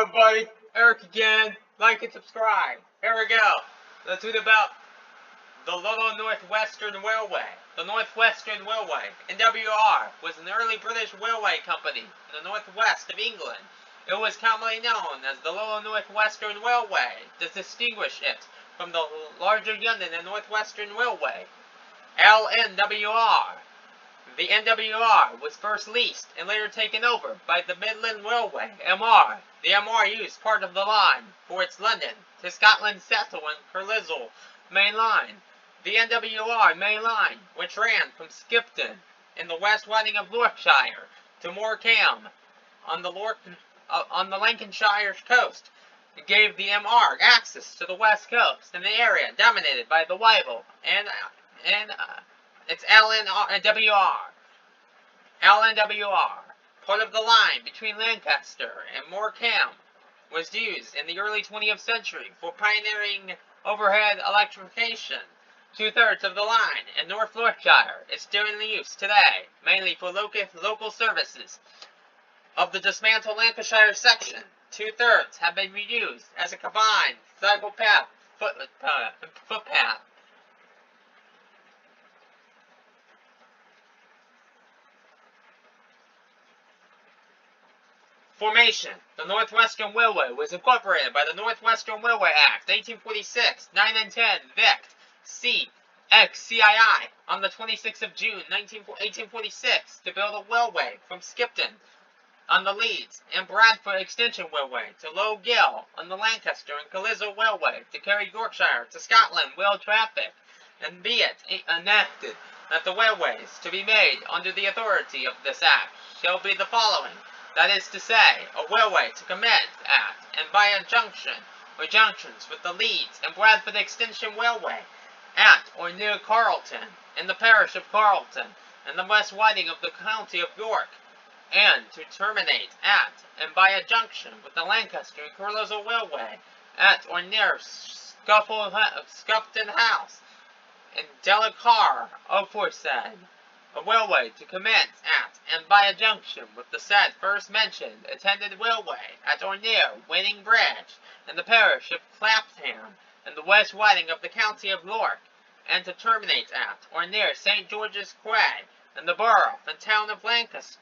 everybody, Eric again. Like and subscribe. Here we go. Let's read about the Little Northwestern Railway. The Northwestern Railway, NWR, was an early British railway company in the northwest of England. It was commonly known as the Little Northwestern Railway to distinguish it from the larger London and Northwestern Railway, LNWR. The NWR was first leased and later taken over by the Midland Railway, MR. The MR used part of the line for its London to Scotland Settle and Carlisle main line. The NWR main line, which ran from Skipton in the West Riding of Yorkshire to Morecambe on the Lancashire coast, gave the MR access to the west coast in the area dominated by the Wyville and it's LNWR. Part of the line between Lancaster and Morecambe was used in the early 20th century for pioneering overhead electrification. Two-thirds of the line in North Yorkshire is still in use today, mainly for local services. Of the dismantled Lancashire section, two-thirds have been reused as a combined cycle path footpath. Formation. The Northwestern Railway was incorporated by the Northwestern Railway Act, 1846, 9 and 10, Vict, C. XCII, on the 26th of June, 1846, to build a railway from Skipton on the Leeds and Bradford Extension Railway to Low Gill on the Lancaster and Carlisle Railway to carry Yorkshire to Scotland rail traffic, and be it enacted that the railways to be made under the authority of this Act shall be the following. That is to say, a railway to commence at and by a junction or junctions with the Leeds and Bradford Extension Railway at or near Carlton, in the parish of Carlton, in the west riding of the county of York, and to terminate at and by a junction with the Lancaster and Carlisle Railway at or near Scupton House, in Delacar, aforesaid. A railway to commence at and by a junction with the said first mentioned attended railway at or near Wading Bridge, in the parish of Clapham, in the west riding of the county of York, and to terminate at or near St. George's Quay, in the borough and town of Lancaster,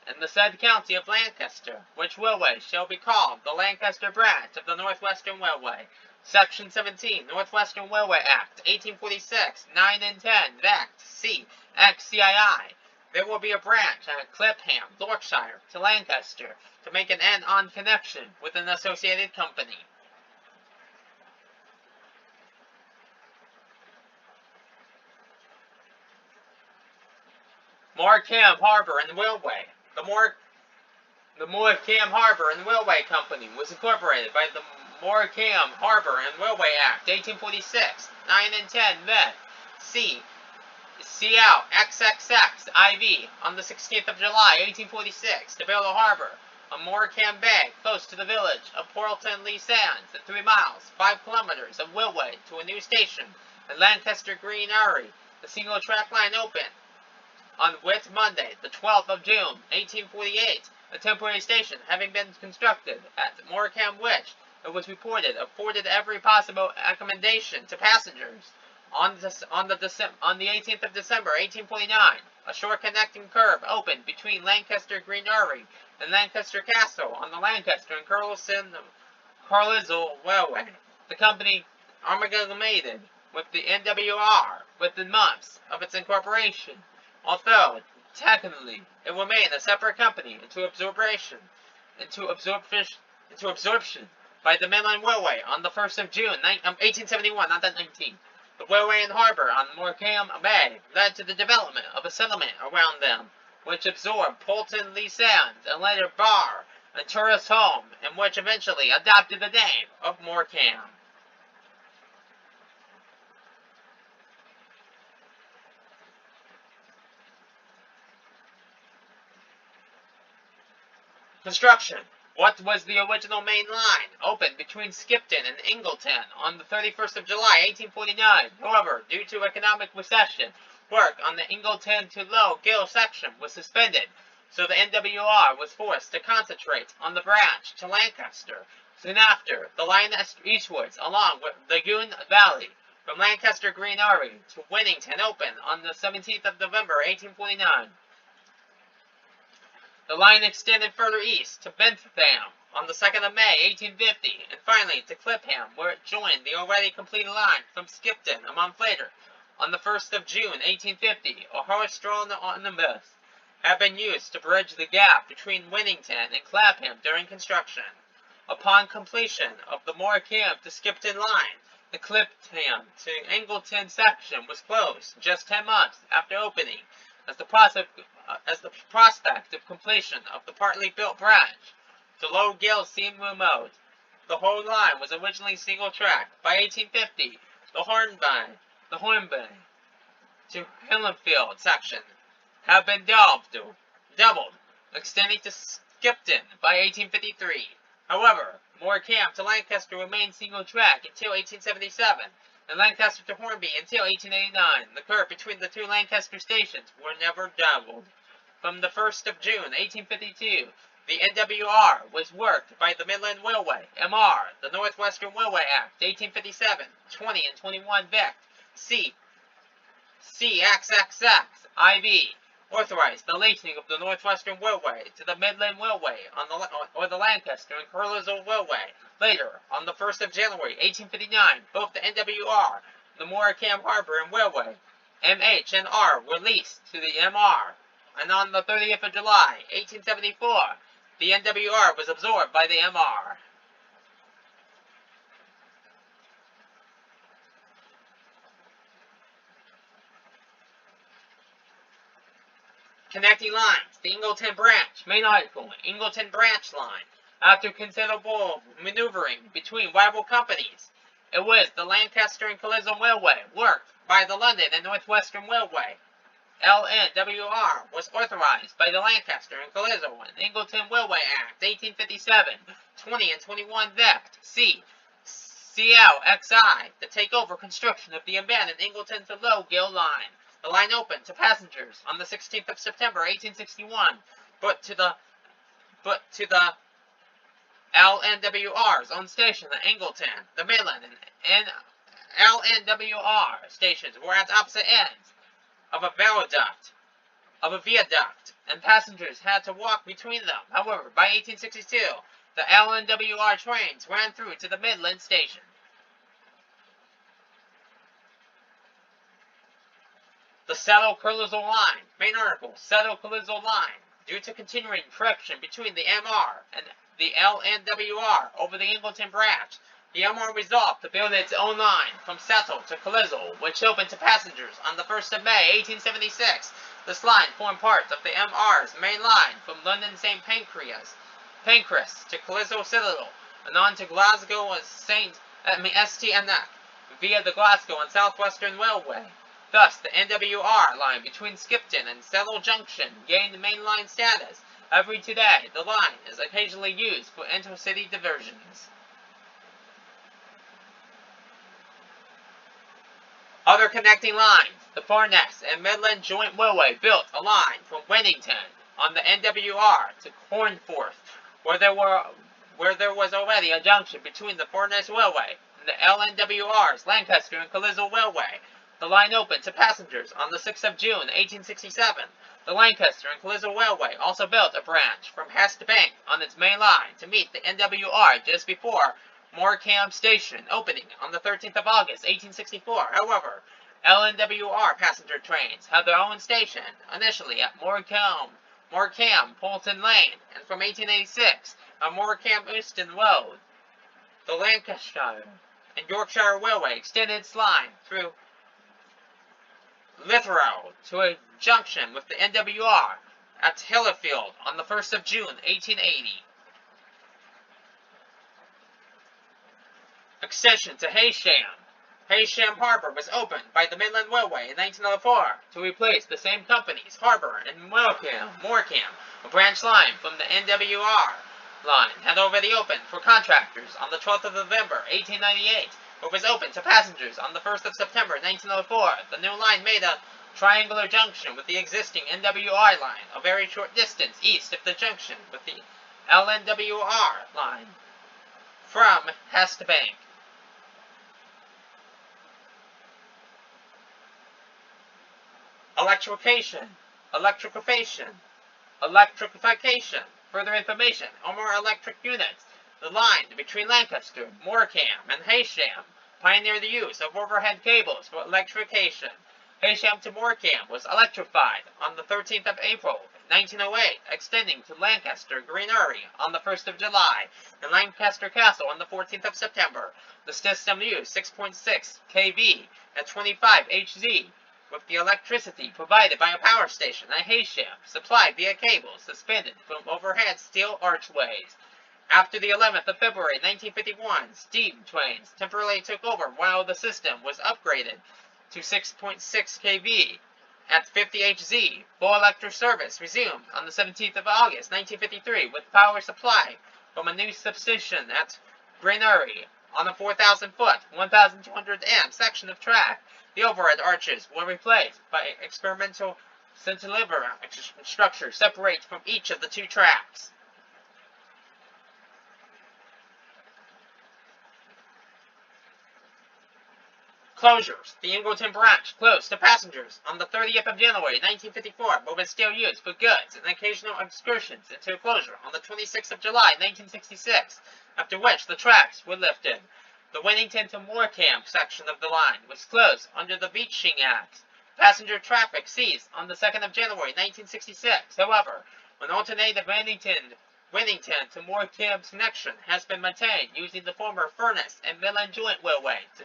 in the said county of Lancaster, which railway shall be called the Lancaster branch of the Northwestern Railway. Section 17, Northwestern Railway Act, 1846, 9 and 10, Vict, C. XCII. There will be a branch at Clapham, Yorkshire, to Lancaster, to make an end-on connection with an associated company. Morecambe Harbour and Railway. The Morecambe Harbour and Railway Company was incorporated by the Morecambe Harbour and Railway Act, 1846, 9 and 10, Vict, C. CL XXX IV, on the 16th of July, 1846, to build a harbour on Morecambe Bay, close to the village of Portland Lee Sands, at 3 miles, 5 kilometers of railway to a new station at Lancaster Green Eyrie. The single track line opened on Whit Monday, the 12th of June, 1848, a temporary station having been constructed at Morecambe, which, it was reported, afforded every possible accommodation to passengers. On the 18th of December, 1849, a short connecting curb opened between Lancaster Green Eyrie and Lancaster Castle on the Lancaster and Carlisle Railway. The company amalgamated with the NWR within months of its incorporation, although technically it remained a separate company into absorption by the Midland Railway on the 1st of June, 1871, not that 19. The railway and harbour on Morecambe Bay led to the development of a settlement around them, which absorbed Portland Lee Sands and later bar and tourist home, and which eventually adopted the name of Morecambe. Construction. What was the original main line, opened between Skipton and Ingleton on the 31st of July, 1849. However, due to economic recession, work on the Ingleton to Low Gill section was suspended so the NWR was forced to concentrate on the branch to Lancaster. Soon after, the line eastwards along the Goon Valley from Lancaster Green Array to Winnington opened on the 17th of November, 1849. The line extended further east to Bentham on the 2nd of May, 1850, and finally to Clapham, where it joined the already completed line from Skipton a month later. On the 1st of June, 1850, a horse-drawn omnibus had been used to bridge the gap between Winnington and Clapham during construction. Upon completion of the Morecambe to Skipton line, the Clapham to Angleton section was closed just 10 months after opening, as the prospect of completion of the partly built branch to Low Gill seemed remote. The whole line was originally single track. By 1850, the Hornby to Hillenfield section had been doubled, extending to Skipton by 1853. However, Morecambe to Lancaster remained single track until 1877, and Lancaster to Hornby until 1889. The curve between the two Lancaster stations were never doubled. From the 1st of June, 1852, the NWR was worked by the Midland Railway, MR, the Northwestern Railway Act, 1857, 20 and 21 Vict, C, CXXX, IV, authorized the lacing of the Northwestern Railway to the Midland Railway or the Lancaster and Carlisle Railway. Later, on the 1st of January, 1859, both the NWR, the Morecambe Harbour and Railway, MH and R, were leased to the MR, and on the 30th of July, 1874, the NWR was absorbed by the MR. Connecting lines. The Ingleton Branch. Main article. Ingleton Branch Line. After considerable maneuvering between rival companies, it was the Lancaster and Carlisle Railway, worked by the London and Northwestern Railway. LNWR was authorized by the Lancaster and Carlisle and Ingleton Railway Act, 1857, 20 and 21 Vict, C, CLXI, to take over construction of the abandoned Ingleton to Low Gill line. The line opened to passengers on the 16th of September, 1861, but to the LNWR's own station at Angleton, the Midland and LNWR stations were at opposite ends of a viaduct, and passengers had to walk between them. However, by 1862, the LNWR trains ran through to the Midland station. The Settle-Carlisle Line. Main article. Settle-Carlisle Line. Due to continuing friction between the MR and the LNWR over the Ingleton branch, the MR resolved to build its own line from Settle to Carlisle, which opened to passengers on the 1st of May, 1876. This line formed part of the MR's main line from London St. Pancras to Carlisle Citadel, and on to Glasgow STNF via the Glasgow and South Western Railway. Thus, the NWR line between Skipton and Settle Junction gained mainline status. Every today, the line is occasionally used for intercity diversions. Other connecting lines. The Farness and Midland Joint Railway built a line from Winnington on the NWR to Cornforth, where there was already a junction between the Farness Railway and the LNWR's Lancaster and Carlisle Railway. The line opened to passengers on the 6th of June, 1867. The Lancaster and Carlisle Railway also built a branch from Hest Bank on its main line to meet the NWR just before Morecambe Station, opening on the 13th of August, 1864. However, LNWR passenger trains had their own station, initially at Morecambe, Polton Lane, and from 1886 on Morecambe Euston Road. The Lancashire and Yorkshire Railway extended its line through Clitheroe to a junction with the NWR at Hillerfield on the 1st of June, 1880. Extension to Heysham. Heysham Harbour was opened by the Midland Railway in 1904 to replace the same company's harbour in Morecambe. A branch line from the NWR line had already opened for contractors on the 12th of November, 1898. It was open to passengers on the 1st of September, 1904. The new line made a triangular junction with the existing NWI line, a very short distance east of the junction with the LNWR line from Hest Bank. Electrification. Further information on more electric units. The line between Lancaster, Morecambe, and Heysham pioneered the use of overhead cables for electrification. Heysham to Morecambe was electrified on the 13th of April, 1908, extending to Lancaster Greenery on the 1st of July, and Lancaster Castle on the 14th of September. The system used 6.6 kV at 25 Hz, with the electricity provided by a power station at Heysham, supplied via cables suspended from overhead steel archways. After the 11th of February 1951, steam trains temporarily took over while the system was upgraded to 6.6 kV at 50 Hz. Full electric service resumed on the 17th of August 1953 with power supply from a new substation at Greenery on a 4,000-foot, 1,200 amp section of track. The overhead arches were replaced by experimental cantilever structures separated from each of the two tracks. Closures. The Ingleton branch closed to passengers on the 30th of January 1954, but was still used for goods and occasional excursions into closure on the 26th of July 1966, after which the tracks were lifted. The Winnington to Morecambe section of the line was closed under the Beaching Act. Passenger traffic ceased on the 2nd of January 1966. However, an alternative Winnington to Morecambe connection has been maintained using the former Furness and Midland Joint Railway to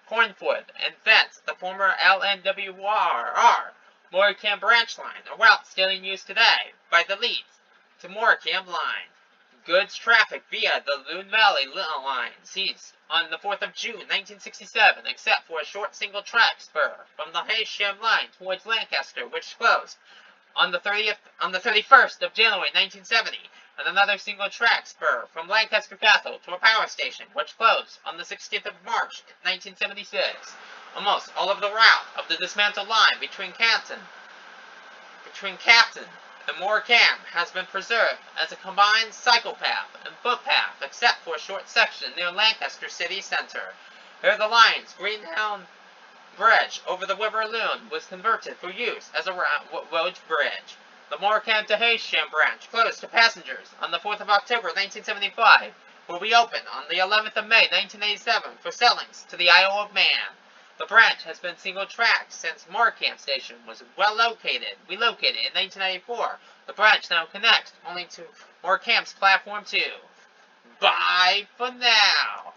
Cornford and thence the former LNWR Morecambe branch line, a route still in use today by the Leeds to Morecambe line. Goods traffic via the Loon Valley line ceased on the 4th of June 1967, except for a short single-track spur from the Heysham line towards Lancaster, which closed on the 31st of January 1970, and another single-track spur from Lancaster Castle to a power station, which closed on the 16th of March 1976. Almost all of the route of the dismantled line between Captain and Morecambe has been preserved as a combined cycle path and footpath, except for a short section near Lancaster City Centre. Here the line's Greenhound Bridge over the River Loon was converted for use as a road bridge. The Morecambe to Heysham branch, closed to passengers on the 4th of October 1975, will reopen on the 11th of May 1987 for sailings to the Isle of Man. The branch has been single-tracked since Morecambe Station was relocated in 1994. The branch now connects only to Morecambe's Platform 2. Bye for now.